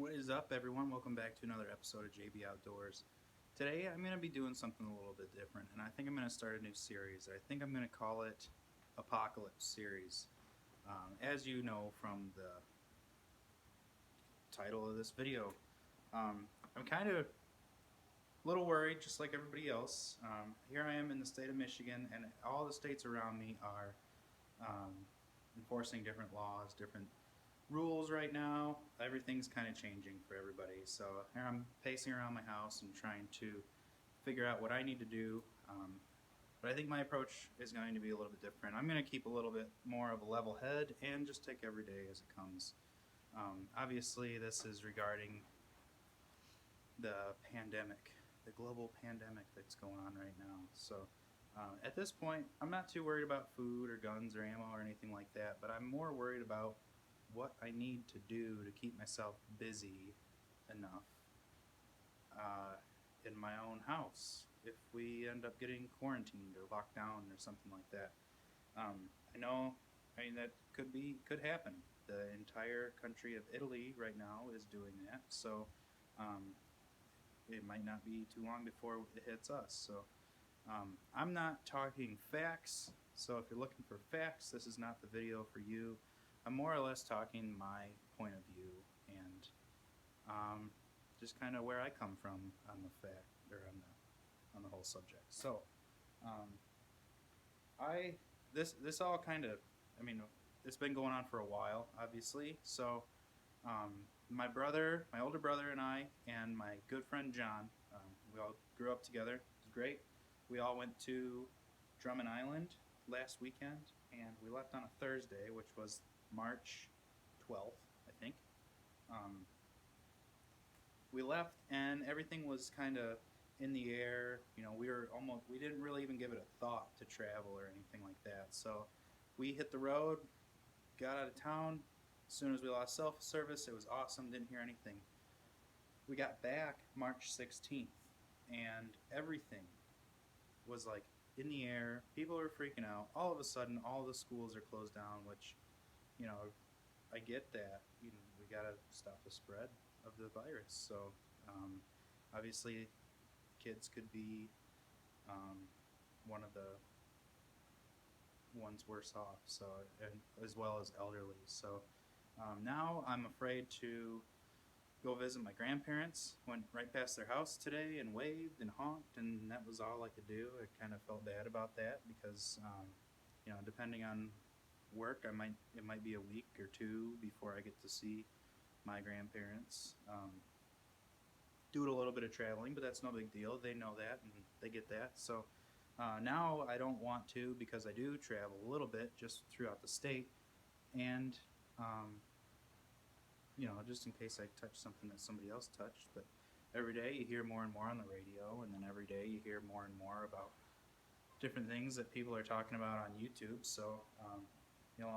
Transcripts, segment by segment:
What is up, everyone? Welcome back to another episode of JB Outdoors. Today, I'm going to be doing something a little bit different, and I think I'm going to start a new series. I think I'm going to call it Apocalypse Series. As you know from the title of this video, I'm kind of a little worried, just like everybody else. Here I am in the state of Michigan, and all the states around me are um, enforcing different laws, different rules right now. Everything's kind of changing for everybody. So here I'm pacing around my house and trying to figure out what I need to do. But I think my approach is going to be a little bit different. I'm going to keep a little bit more of a level head and just take every day as it comes. Obviously, this is regarding the pandemic, the global pandemic that's going on right now. So at this point, I'm not too worried about food or guns or ammo or anything like that, but I'm more worried about what I need to do to keep myself busy enough in my own house if we end up getting quarantined or locked down or something like that. I know, that could happen. The entire country of Italy right now is doing that, so um, it might not be too long before it hits us. So I'm not talking facts, so if you're looking for facts, this is not the video for you. I'm more or less talking my point of view and just kind of where I come from on the fact or on the whole subject. So I this all kind of it's been going on for a while, obviously. So my brother, my older brother, and I, and my good friend John, we all grew up together. It was great. We all went to Drummond Island last weekend, and we left on a Thursday, which was March 12th, I think. Um, we left, and everything was kind of in the air. We didn't really even give it a thought to travel or anything like that. So we hit the road, got out of town. As soon as we lost cell service, it was awesome. Didn't hear anything. We got back March 16th, and everything was like in the air. People were freaking out. All of a sudden, all the schools are closed down, which, I get that. We gotta stop the spread of the virus. So, obviously, kids could be one of the ones worse off. So, and as well as elderly. So, now I'm afraid to go visit my grandparents. Went right past their house today and waved and honked, and that was all I could do. I kind of felt bad about that because, depending on work, it might be a week or two before I get to see my grandparents. Do a little bit of traveling, but that's no big deal. They know that and they get that. So now I don't want to because I do travel a little bit just throughout the state, and just in case I touch something that somebody else touched. But every day you hear more and more on the radio, and then every day you hear more and more about different things that people are talking about on YouTube. So,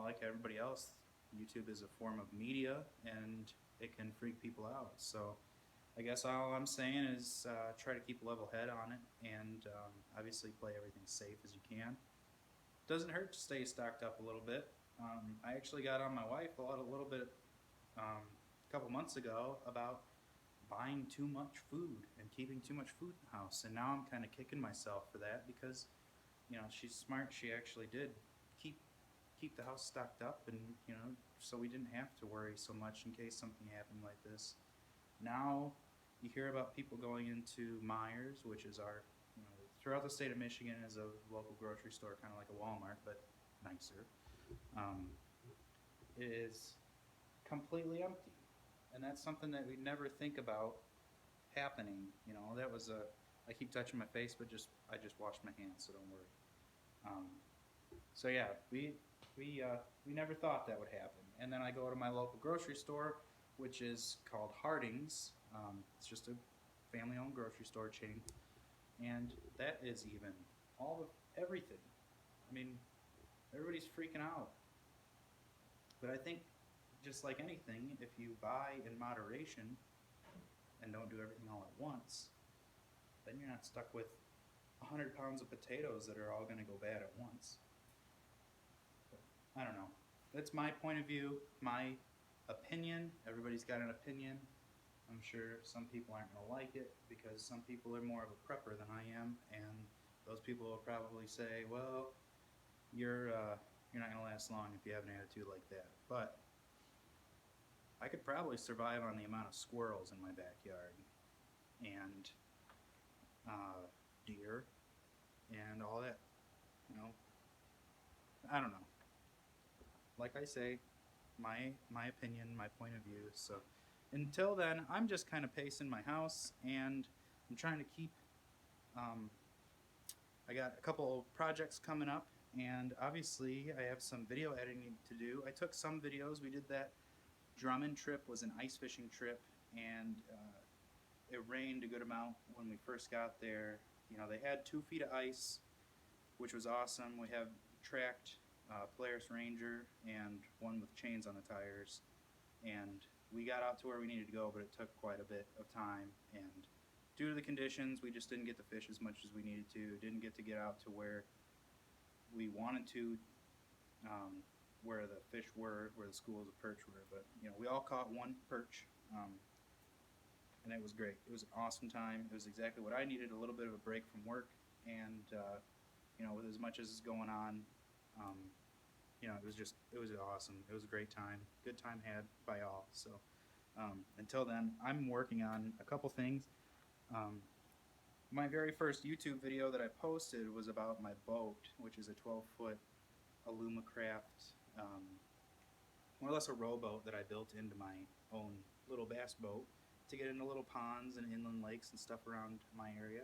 like everybody else, YouTube is a form of media, and it can freak people out. So, I guess all I'm saying is try to keep a level head on it, and obviously play everything safe as you can. Doesn't hurt to stay stocked up a little bit. I actually got on my wife a little bit a couple months ago about buying too much food and keeping too much food in the house, and now I'm kind of kicking myself for that because she's smart. She actually did keep the house stocked up, and so we didn't have to worry so much in case something happened like this. Now you hear about people going into Meijers, which is our throughout the state of Michigan is a local grocery store, kind of like a Walmart but nicer. It is completely empty, and that's something that we never think about happening. That was I keep touching my face, but I just washed my hands, so don't worry. So yeah, we never thought that would happen. And then I go to my local grocery store, which is called Harding's. It's just a family-owned grocery store chain, and that is even everything. I mean, everybody's freaking out. But I think, just like anything, if you buy in moderation and don't do everything all at once, then you're not stuck with 100 pounds of potatoes that are all going to go bad at once. But I don't know. That's my point of view, my opinion. Everybody's got an opinion. I'm sure some people aren't going to like it because some people are more of a prepper than I am, and those people will probably say, "Well, you're not going to last long if you have an attitude like that." But I could probably survive on the amount of squirrels in my backyard and deer and all that. You know, I don't know. Like I say, my opinion, my point of view. So until then, I'm just kind of pacing my house, and I'm trying to keep. Um, I got a couple projects coming up, and obviously I have some video editing to do. I took some videos. We did that Drummond trip was an ice fishing trip, and it rained a good amount when we first got there. You know, they had 2 feet of ice, which was awesome. We have tracked Polaris Ranger and one with chains on the tires, and we got out to where we needed to go, but it took quite a bit of time. And due to the conditions, we just didn't get to fish as much as we needed to. Didn't get out to where we wanted to, where the fish were, where the schools of perch were. But you know, we all caught one perch, and it was great. It was an awesome time. It was exactly what I needed, a little bit of a break from work, and you know, with as much as is going on, you know, it was awesome. It was a great time. Good time had by all. So until then, I'm working on a couple things. My very first YouTube video that I posted was about my boat, which is a 12-foot Alumacraft, more or less a rowboat that I built into my own little bass boat to get into little ponds and inland lakes and stuff around my area.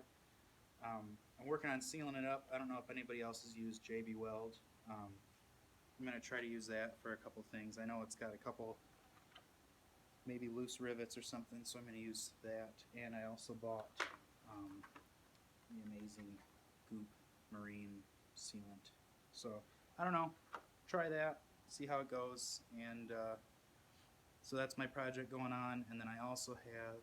I'm working on sealing it up. I don't know if anybody else has used JB Weld. I'm going to try to use that for a couple things. I know it's got a couple maybe loose rivets or something, so I'm going to use that. And I also bought the amazing Goop Marine sealant. So I don't know, try that, see how it goes. And so that's my project going on. And then I also have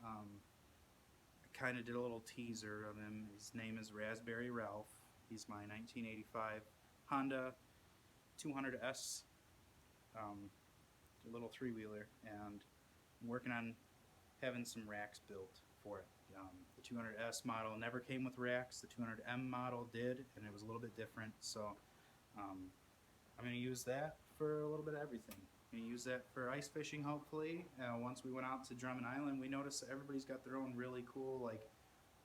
I kind of did a little teaser of him. His name is Raspberry Ralph. He's my 1985 Honda 200S, a little 3-wheeler, and I'm working on having some racks built for it. The 200S model never came with racks. The 200M model did, and it was a little bit different. So I'm going to use that for a little bit of everything. I'm going to use that for ice fishing, hopefully. Once we went out to Drummond Island, we noticed that everybody's got their own really cool, like,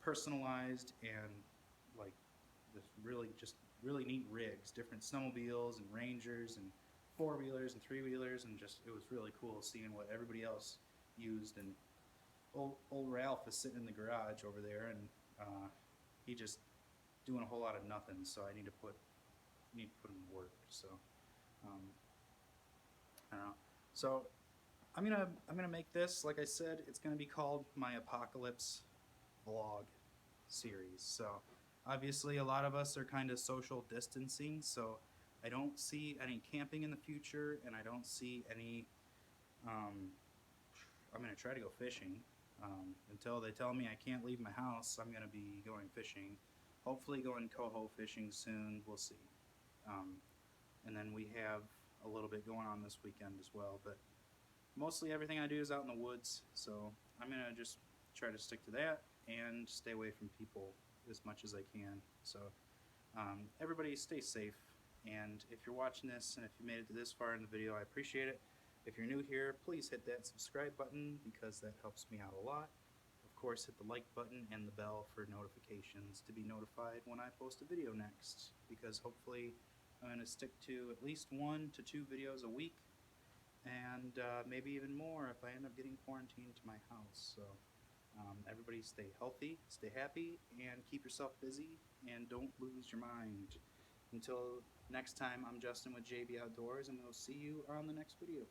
personalized and, like, this really neat rigs, different snowmobiles and Rangers and 4-wheelers and 3-wheelers, and just it was really cool seeing what everybody else used. And old Ralph is sitting in the garage over there, and he just doing a whole lot of nothing. So I need to put him to work. So I don't know. So I'm gonna make this, like I said, it's gonna be called my Apocalypse vlog series. So obviously a lot of us are kind of social distancing, so I don't see any camping in the future, and I don't see any I'm gonna try to go fishing until they tell me I can't leave my house. I'm gonna be going fishing, hopefully going coho fishing soon. We'll see. And then we have a little bit going on this weekend as well, but mostly everything I do is out in the woods, so I'm gonna just try to stick to that and stay away from people as much as I can. So everybody stay safe, and if you're watching this and if you made it to this far in the video, I appreciate it. If you're new here, please hit that subscribe button because that helps me out a lot. Of course, hit the like button and the bell for notifications to be notified when I post a video next, because hopefully I'm going to stick to at least 1 to 2 videos a week, and maybe even more if I end up getting quarantined to my house. So everybody stay healthy, stay happy, and keep yourself busy, and don't lose your mind. Until next time, I'm Justin with JB Outdoors, and we'll see you on the next video.